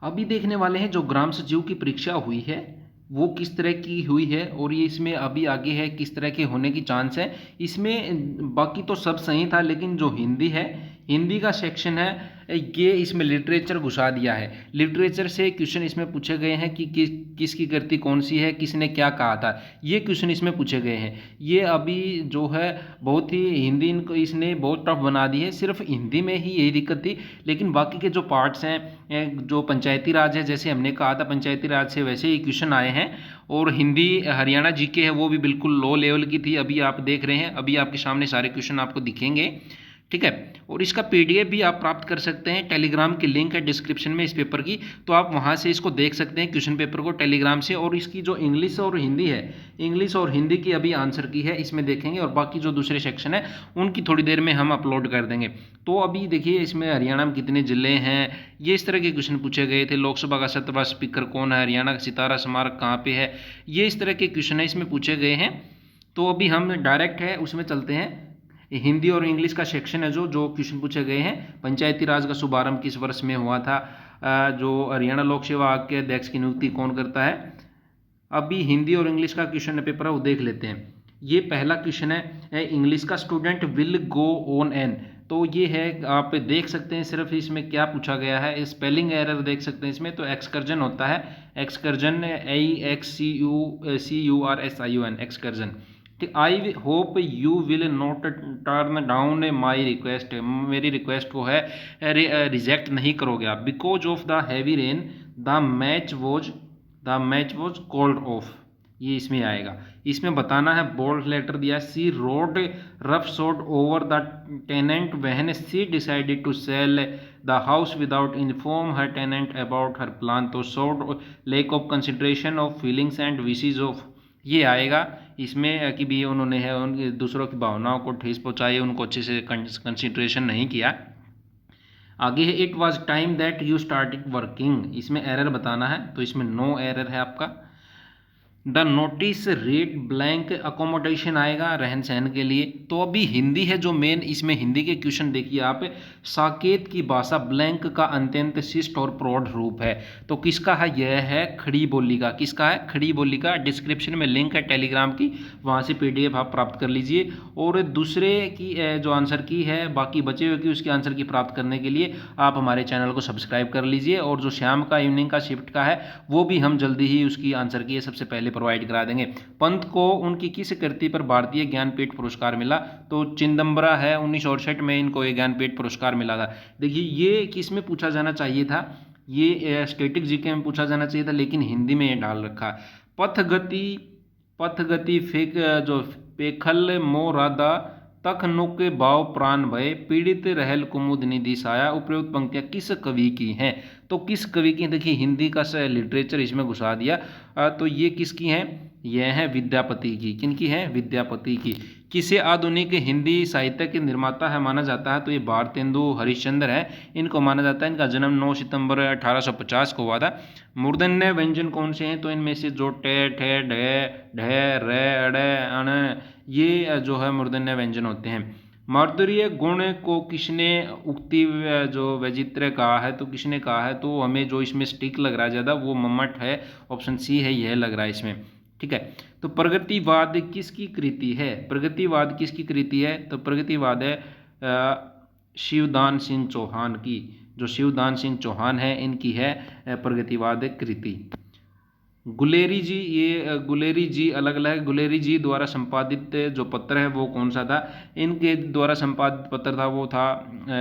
अभी देखने वाले हैं जो ग्राम सचिव की परीक्षा हुई है वो किस तरह की हुई है और ये इसमें अभी आगे है किस तरह के होने की चांस है। इसमें बाकी तो सब सही था लेकिन जो हिंदी है, हिंदी का सेक्शन है ये इसमें लिटरेचर घुसा दिया है। लिटरेचर से क्वेश्चन इसमें पूछे गए हैं कि किसकी कृति कौन सी है, किसने क्या कहा था, ये क्वेश्चन इसमें पूछे गए हैं। ये अभी जो है बहुत ही हिंदी इनको इसने बहुत टफ बना दी है। सिर्फ हिंदी में ही यही दिक्कत थी, लेकिन बाकी के जो पार्ट्स हैं जो पंचायती राज है, जैसे हमने कहा था पंचायती राज से वैसे ही क्वेश्चन आए हैं। और हिंदी हरियाणा जीके है वो भी बिल्कुल लो लेवल की थी। अभी आप देख रहे हैं, अभी आपके सामने सारे क्वेश्चन आपको दिखेंगे, ठीक है। और इसका पीडीएफ भी आप प्राप्त कर सकते हैं, टेलीग्राम की लिंक है डिस्क्रिप्शन में इस पेपर की, तो आप वहां से इसको देख सकते हैं क्वेश्चन पेपर को टेलीग्राम से। और इसकी जो इंग्लिश और हिंदी है, इंग्लिश और हिंदी की अभी आंसर की है इसमें देखेंगे, और बाकी जो दूसरे सेक्शन है उनकी थोड़ी देर में हम अपलोड कर देंगे। तो अभी देखिए इसमें हरियाणा में कितने जिले हैं, ये इस तरह के क्वेश्चन पूछे गए थे। लोकसभा का 7वां स्पीकर कौन है, हरियाणा का सितारा स्मारक कहाँ पे है, ये इस तरह के क्वेश्चन है इसमें पूछे गए हैं। तो अभी हम डायरेक्ट है उसमें चलते हैं। हिंदी और इंग्लिश का सेक्शन है जो जो क्वेश्चन पूछे गए हैं। पंचायती राज का शुभारंभ किस वर्ष में हुआ था, जो हरियाणा लोक सेवा आयोग के अध्यक्ष की नियुक्ति कौन करता है। अभी हिंदी और इंग्लिश का क्वेश्चन पेपर है वो देख लेते हैं। ये पहला क्वेश्चन है इंग्लिश का, student will go on an. तो ये है, आप देख सकते हैं सिर्फ इसमें क्या पूछा गया है, स्पेलिंग एरर देख सकते हैं इसमें। तो एक्सकर्जन होता है, excursion AXCURSION, excursion. I hope you will not turn down my request, मेरी रिक्वेस्ट को है रिजेक्ट नहीं करोगे आप। Because of the heavy rain the match was called off, ये इसमें आएगा। इसमें बताना है, बोल्ड लेटर दिया, she rode roughshod over the tenant when she decided to sell the house without inform her tenant about her plan. तो shod lack of consideration of feelings and wishes of, ये आएगा इसमें कि भी उन्होंने है उनके दूसरों की भावनाओं को ठेस पहुंचाई, उनको अच्छे से कंसिडरेशन नहीं किया। आगे है it was time that you started working, इसमें एरर बताना है, तो इसमें नो एरर है आपका। The notice rate blank accommodation आएगा रहन सहन के लिए। तो अभी हिंदी है जो मेन, इसमें हिंदी के क्वेश्चन देखिए आप। साकेत की भाषा ब्लैंक का अत्यंत शिष्ट और प्रौढ़ रूप है। तो किसका है, यह है खड़ी बोली का। किसका है, खड़ी बोली का। डिस्क्रिप्शन में लिंक है टेलीग्राम की, वहाँ से पीडीएफ आप प्राप्त कर लीजिए। और दूसरे की जो आंसर की है, बाकी बचे हुए की उसके आंसर की प्राप्त करने के लिए आप हमारे चैनल को सब्सक्राइब कर लीजिए। और जो शाम का इवनिंग का शिफ्ट का है वो भी हम जल्दी ही उसकी आंसर की सबसे पहले प्रोवाइड करा देंगे। पंत को उनकी किस कृति पर भारतीय ज्ञानपीठ पुरस्कार मिला। तो चिदंबरा है, 1968 में इनको ये ज्ञानपीठ पुरस्कार मिला था। देखिए ये किस में पूछा जाना चाहिए था, ये स्टैटिक जीके में पूछा जाना चाहिए था, लेकिन हिंदी में ये डाल रखा। पथ गति फेक जो पेखल मोरादा तख नुक भाव प्राण भय पीड़ित रहल कुमुद निधि साया, उपयुक्त पंक्तियां किस कवि की हैं। तो किस कवि की, देखिए हिंदी का लिटरेचर इसमें घुसा दिया। तो ये किसकी हैं, यह है विद्यापति की। किनकी है, विद्यापति की। किसे आधुनिक हिंदी साहित्य के निर्माता है माना जाता है। तो ये भारतेंदु हरिश्चंद्र है, इनको माना जाता है। इनका जन्म 9 सितंबर 1850 को हुआ था। मूर्धन्य व्यंजन कौन से हैं, तो इनमें से जो टे ठे ढे ढे रे अड़े अण, ये जो है मूर्धन्य व्यंजन होते हैं। माधुर्य गुण को किसने उक्ति जो वैचित्र्य कहा है, तो किसने कहा है। तो हमें जो इसमें स्टिक लग रहा है ज़्यादा वो मम्मट है, ऑप्शन सी है, यह लग रहा है इसमें, ठीक है। तो प्रगतिवाद किसकी कृति है, प्रगतिवाद किसकी कृति है। तो प्रगतिवाद है शिवदान सिंह चौहान की। जो शिवदान सिंह चौहान है इनकी है प्रगतिवाद कृति। गुलेरी जी, ये गुलेरी जी अलग अलग है। गुलेरी जी द्वारा संपादित जो पत्र है वो कौन सा था। इनके द्वारा संपादित पत्र था वो था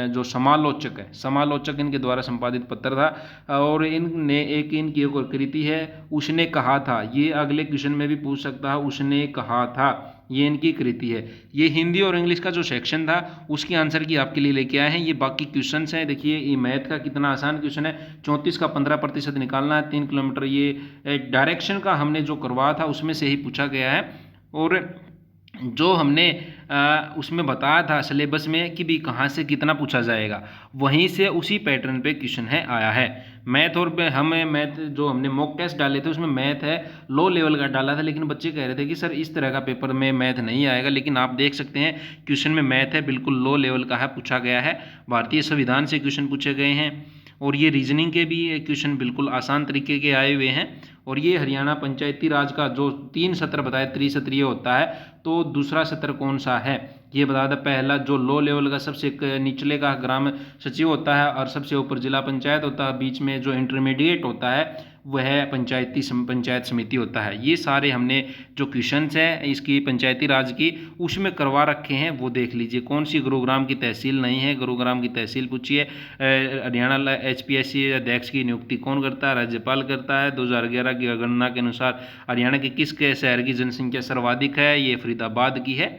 जो समालोचक है, समालोचक इनके द्वारा संपादित पत्र था। और इनने एक इनकी एक और कृति है उसने कहा था, ये अगले क्वेश्चन में भी पूछ सकता है, उसने कहा था, ये इनकी कृति है। ये हिंदी और इंग्लिश का जो सेक्शन था उसकी आंसर की आपके लिए लेके आए हैं। ये बाकी क्वेश्चंस हैं, देखिए ये मैथ का कितना आसान क्वेश्चन है। 34 का 15% निकालना है, 3 किलोमीटर। ये डायरेक्शन का हमने जो करवाया था उसमें से ही पूछा गया है। और जो हमने उसमें बताया था सिलेबस में कि भी कहाँ से कितना पूछा जाएगा, वहीं से उसी पैटर्न पे क्वेश्चन है आया है। मैथ और हमें मैथ जो हमने मॉक टेस्ट डाले थे उसमें मैथ है लो लेवल का डाला था, लेकिन बच्चे कह रहे थे कि सर इस तरह का पेपर में मैथ नहीं आएगा। लेकिन आप देख सकते हैं क्वेश्चन में मैथ है, बिल्कुल लो लेवल का है, पूछा गया है। भारतीय संविधान से क्वेश्चन पूछे गए हैं। और ये रीजनिंग के भी क्वेश्चन बिल्कुल आसान तरीके के आए हुए हैं। और ये हरियाणा पंचायती राज का जो 3 सत्र बताया त्रिसत्रीय होता है, तो दूसरा सत्र कौन सा है ये बता दें। पहला जो लो लेवल का सबसे निचले का ग्राम सचिव होता है और सबसे ऊपर जिला पंचायत होता है, बीच में जो इंटरमीडिएट होता है वह पंचायत समिति होता है। ये सारे हमने जो क्वेश्चंस हैं इसकी पंचायती राज की उसमें करवा रखे हैं, वो देख लीजिए। कौन सी गुरुग्राम की तहसील नहीं है, गुरुग्राम की तहसील पूछिए। हरियाणा HPSC अध्यक्ष की नियुक्ति कौन करता है, राज्यपाल करता है। 2011 की गणना के अनुसार हरियाणा के किस शहर की जनसंख्या सर्वाधिक है, ये फरीदाबाद की है।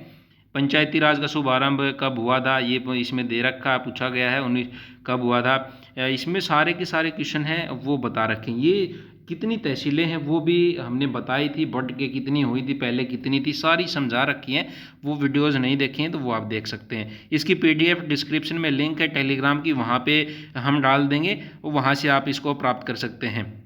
पंचायती राज का शुभारंभ कब हुआ था, ये इसमें दे रखा पूछा गया है, 19 कब हुआ था। इसमें सारे के सारे क्वेश्चन हैं वो बता रखे हैं। ये कितनी तहसीलें हैं वो भी हमने बताई थी, बढ़ के कितनी हुई थी, पहले कितनी थी, सारी समझा रखी हैं। वो वीडियोस नहीं देखे हैं तो वो आप देख सकते हैं। इसकी PDF डिस्क्रिप्शन में लिंक है टेलीग्राम की, वहाँ पे हम डाल देंगे, वहाँ से आप इसको प्राप्त कर सकते हैं।